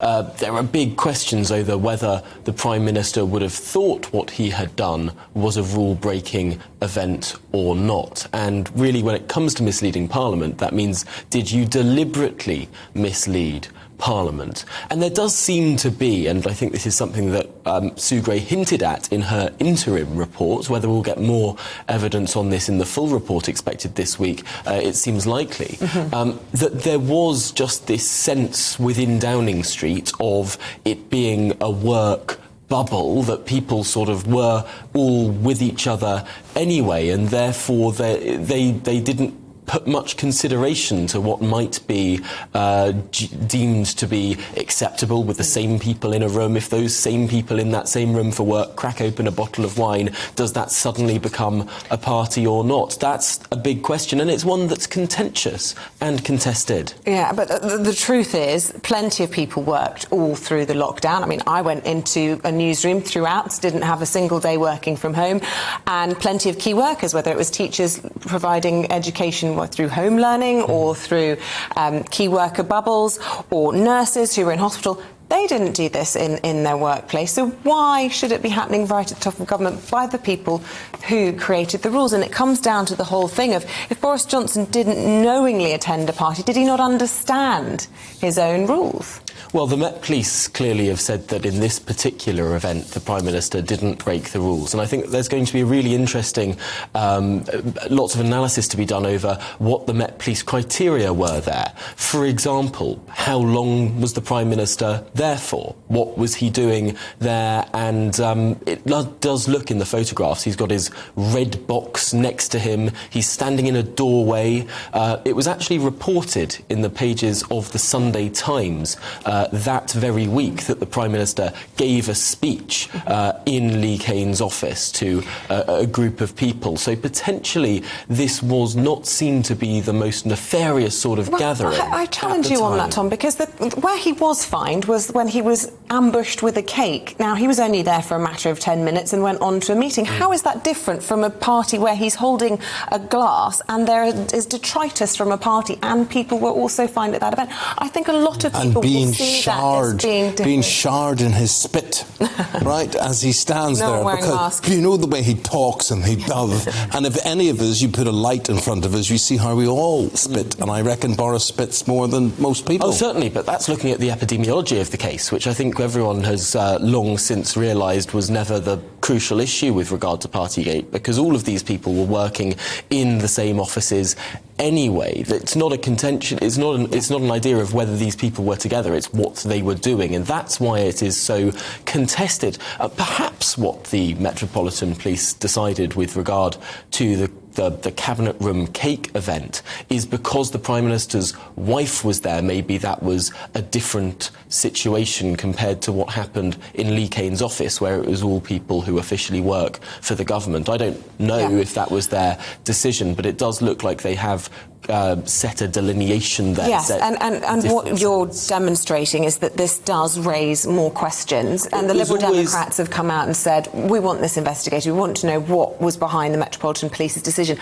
There are big questions over whether the Prime Minister would have thought what he had done was a rule-breaking event or not. And really, when it comes to misleading Parliament, that means, did you deliberately mislead Parliament? And there does seem to be, and I think this is something that Sue Gray hinted at in her interim report, whether we'll get more evidence on this in the full report expected this week, it seems likely, that there was just this sense within Downing Street of it being a work bubble, that people sort of were all with each other anyway, and therefore they didn't put much consideration to what might be deemed to be acceptable with the same people in a room. If those same people in that same room for work crack open a bottle of wine, does that suddenly become a party or not? That's a big question, and it's one that's contentious and contested. Yeah, but the truth is, plenty of people worked all through the lockdown. I mean, I went into a newsroom throughout, didn't have a single day working from home, and plenty of key workers, whether it was teachers providing education through home learning or through key worker bubbles, or nurses who were in hospital. They didn't do this in their workplace. So why should it be happening right at the top of government by the people who created the rules? And it comes down to the whole thing of, if Boris Johnson didn't knowingly attend a party, did he not understand his own rules? Well, the Met Police clearly have said that in this particular event, the Prime Minister didn't break the rules. And I think there's going to be a really interesting, lots of analysis to be done over what the Met Police criteria were there. For example, how long was the Prime Minister there for? What was he doing there? And it does look in the photographs, he's got his red box next to him, he's standing in a doorway. It was actually reported in the pages of the Sunday Times that very week that the Prime Minister gave a speech in Lee Cain's office to a group of people. So potentially this was not seen to be the most nefarious sort of gathering. I challenge you on that, Tom, because where he was fined was when he was ambushed with a cake. Now, he was only there for a matter of 10 minutes and went on to a meeting. How is that different from a party where he's holding a glass and there is detritus from a party and people were also fined at that event? I think a lot of people will see that as being shard in his spit, right, as he stands there. Because you know the way he talks and he does. And if any of us, you put a light in front of us, you see how we all spit. And I reckon Boris spits more than most people. Oh, certainly, but that's looking at the epidemiology of the case, which I think everyone has long since realised was never the crucial issue with regard to Partygate, because all of these people were working in the same offices anyway. It's not a contention, it's not an idea of whether these people were together, it's what they were doing, and that's why it is so contested. Perhaps what the Metropolitan Police decided with regard to the Cabinet Room cake event is because the Prime Minister's wife was there. Maybe that was a different situation compared to what happened in Lee Cain's office, where it was all people who officially work for the government. I don't know if that was their decision, but it does look like they have set a delineation there. Yes, and what you're demonstrating is that this does raise more questions, and the Liberal Democrats have come out and said, we want this investigated, we want to know what was behind the Metropolitan Police's decision.